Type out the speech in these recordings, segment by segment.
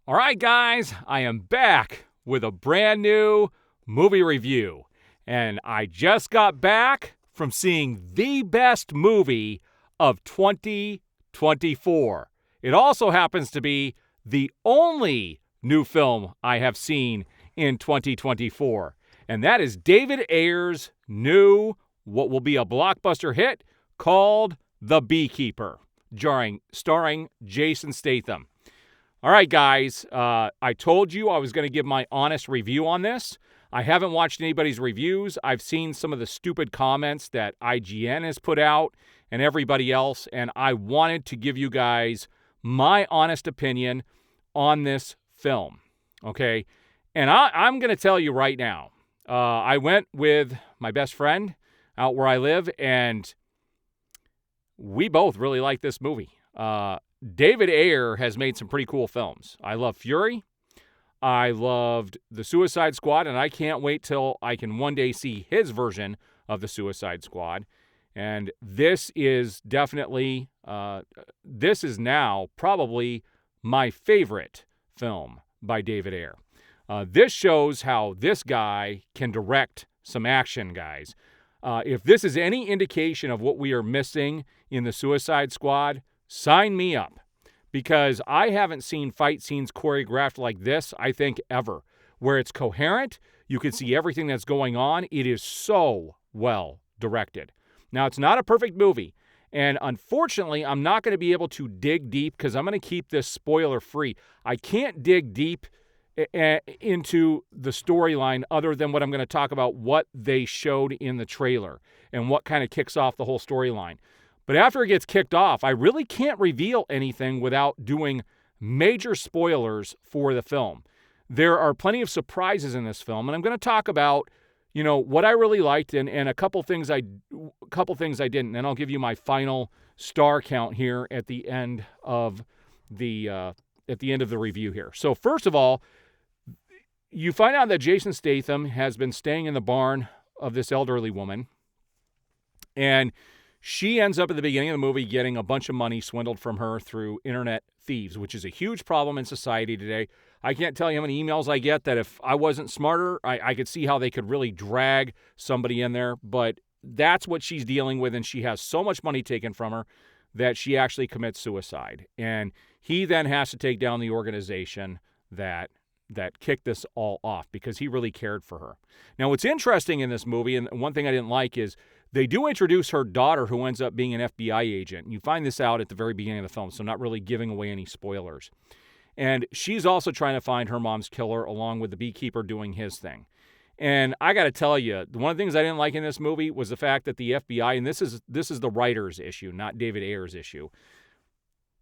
All right, guys, I am back with a brand new movie review. And I just got back from seeing the best movie of 2024. It also happens to be the only new film I have seen in 2024. And that is David Ayer's new, what will be a blockbuster hit, called The Beekeeper, starring Jason Statham. All right, guys, I told you I was going to give my honest review on this. I haven't watched anybody's reviews. I've seen some of the stupid comments that IGN has put out and everybody else, and I wanted to give you guys my honest opinion on this film, okay? And I'm going to tell you right now, I went with my best friend out where I live, and we both really like this movie. David Ayer has made some pretty cool films. I love Fury. I loved The Suicide Squad, and I can't wait till I can one day see his version of The Suicide Squad. And this is definitely, this is now probably my favorite film by David Ayer. This shows how this guy can direct some action, guys. If this is any indication of what we are missing in The Suicide Squad, sign me up, because I haven't seen fight scenes choreographed like this, I think, ever, where it's coherent, you can see everything that's going on. It is so well directed. Now, it's not a perfect movie, and unfortunately, I'm not going to be able to dig deep because I'm going to keep this spoiler-free. I can't dig deep into the storyline other than what I'm going to talk about, what they showed in the trailer and what kind of kicks off the whole storyline. But after it gets kicked off, I really can't reveal anything without doing major spoilers for the film. There are plenty of surprises in this film, and I'm going to talk about, what I really liked and a couple things I didn't. And I'll give you my final star count here at the end of the review here. So first of all, you find out that Jason Statham has been staying in the barn of this elderly woman, and she ends up at the beginning of the movie getting a bunch of money swindled from her through internet thieves, which is a huge problem in society today. I can't tell you how many emails I get that if I wasn't smarter, I could see how they could really drag somebody in there. But that's what she's dealing with, and she has so much money taken from her that she actually commits suicide. And he then has to take down the organization that kicked this all off because he really cared for her. Now, what's interesting in this movie, and one thing I didn't like, is they do introduce her daughter, who ends up being an FBI agent. You find this out at the very beginning of the film, so not really giving away any spoilers. And she's also trying to find her mom's killer, along with the beekeeper doing his thing. And I got to tell you, one of the things I didn't like in this movie was the fact that the FBI, and this is the writer's issue, not David Ayer's issue.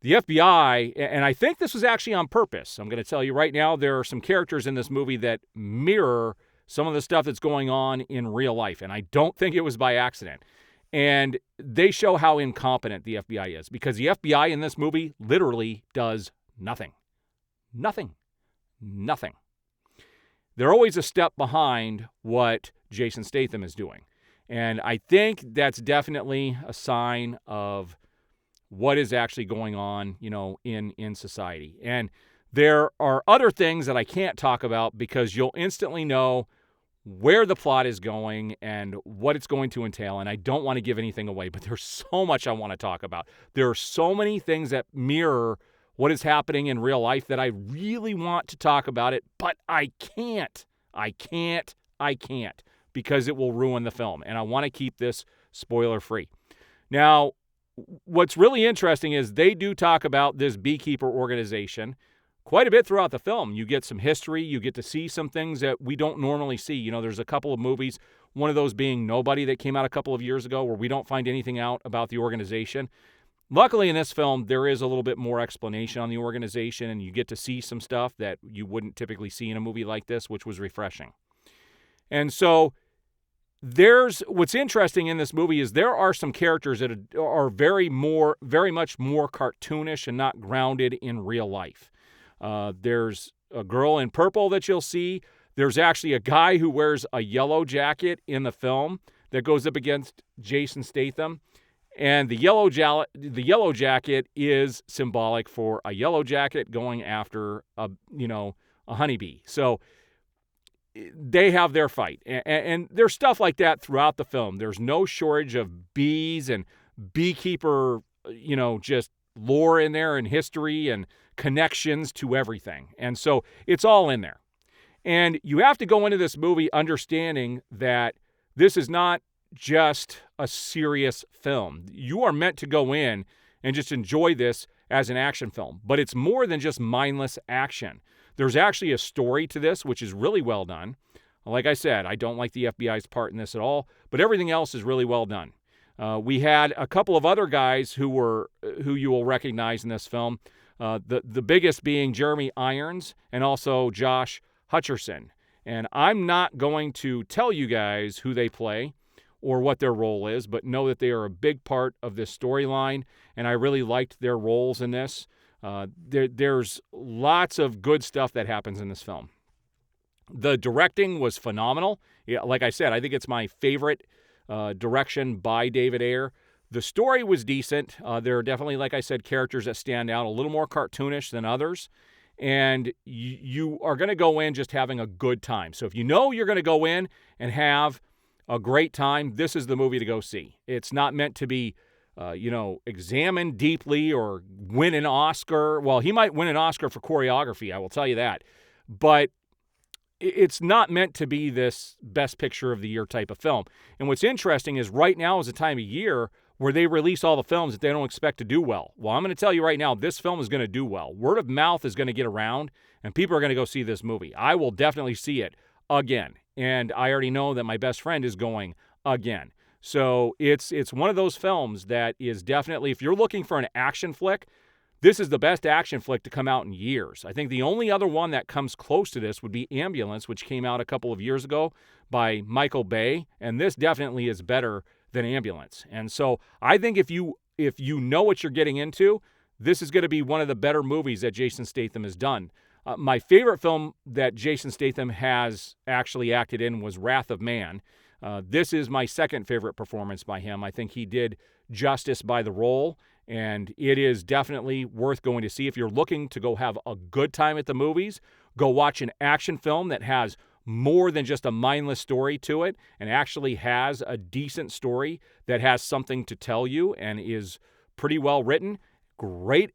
The FBI, and I think this was actually on purpose. I'm going to tell you right now, there are some characters in this movie that mirror some of the stuff that's going on in real life, and I don't think it was by accident. And they show how incompetent the FBI is, because the FBI in this movie literally does nothing. Nothing. Nothing. They're always a step behind what Jason Statham is doing. And I think that's definitely a sign of what is actually going on, in society. And there are other things that I can't talk about because you'll instantly know where the plot is going and what it's going to entail. And I don't want to give anything away, but there's so much I want to talk about. There are so many things that mirror what is happening in real life that I really want to talk about it, but I can't. I can't because it will ruin the film. And I want to keep this spoiler free. Now, what's really interesting is they do talk about this Beekeeper organization quite a bit throughout the film. You get some history. You get to see some things that we don't normally see. There's a couple of movies, one of those being Nobody, that came out a couple of years ago, where we don't find anything out about the organization. Luckily, in this film, there is a little bit more explanation on the organization, and you get to see some stuff that you wouldn't typically see in a movie like this, which was refreshing. And so what's interesting in this movie is there are some characters that are very much more cartoonish and not grounded in real life. There's a girl in purple that you'll see. There's actually a guy who wears a yellow jacket in the film that goes up against Jason Statham. And the yellow jacket is symbolic for a yellow jacket going after a honeybee. So they have their fight. And there's stuff like that throughout the film. There's no shortage of bees and beekeeper, just lore in there and history and connections to everything. And so it's all in there. And you have to go into this movie understanding that this is not just a serious film. You are meant to go in and just enjoy this as an action film. But it's more than just mindless action. There's actually a story to this, which is really well done. Like I said, I don't like the FBI's part in this at all, but everything else is really well done. We had a couple of other guys who you will recognize in this film. The biggest being Jeremy Irons and also Josh Hutcherson. And I'm not going to tell you guys who they play or what their role is, but know that they are a big part of this storyline, and I really liked their roles in this. There's lots of good stuff that happens in this film. The directing was phenomenal. Yeah, like I said, I think it's my favorite direction by David Ayer. The story was decent. There are definitely, like I said, characters that stand out, a little more cartoonish than others. And you are going to go in just having a good time. So if you know you're going to go in and have a great time, this is the movie to go see. It's not meant to be, examined deeply or win an Oscar. Well, he might win an Oscar for choreography, I will tell you that. But it's not meant to be this best picture of the year type of film. And what's interesting is right now is a time of year where they release all the films that they don't expect to do well. Well, I'm going to tell you right now, this film is going to do well. Word of mouth is going to get around, and people are going to go see this movie. I will definitely see it again. And I already know that my best friend is going again. So it's one of those films that is definitely, if you're looking for an action flick, this is the best action flick to come out in years. I think the only other one that comes close to this would be Ambulance, which came out a couple of years ago by Michael Bay, and this definitely is better than Ambulance. And so I think if you know what you're getting into, this is going to be one of the better movies that Jason Statham has done. My favorite film that Jason Statham has actually acted in was Wrath of Man. This is my second favorite performance by him. I think he did justice by the role, and it is definitely worth going to see. If you're looking to go have a good time at the movies, go watch an action film that has more than just a mindless story to it and actually has a decent story that has something to tell you and is pretty well written. Great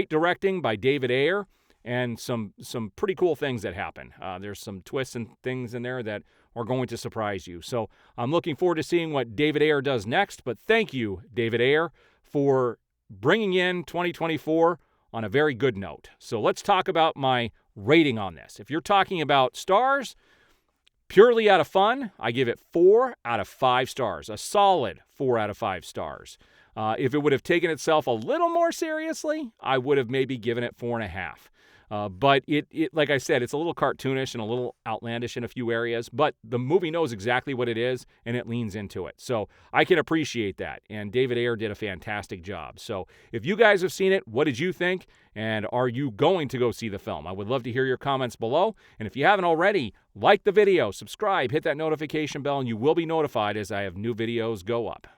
directing by David Ayer, and some pretty cool things that happen. There's some twists and things in there that are going to surprise you. So I'm looking forward to seeing what David Ayer does next, but thank you, David Ayer, for bringing in 2024 on a very good note. So let's talk about my rating on this. If you're talking about stars, purely out of fun, I give it 4 out of 5 stars, a solid 4 out of 5 stars. If it would have taken itself a little more seriously, I would have maybe given it 4.5. But it, like I said, it's a little cartoonish and a little outlandish in a few areas, but the movie knows exactly what it is, and it leans into it. So I can appreciate that, and David Ayer did a fantastic job. So if you guys have seen it, what did you think, and are you going to go see the film? I would love to hear your comments below, and if you haven't already, like the video, subscribe, hit that notification bell, and you will be notified as I have new videos go up.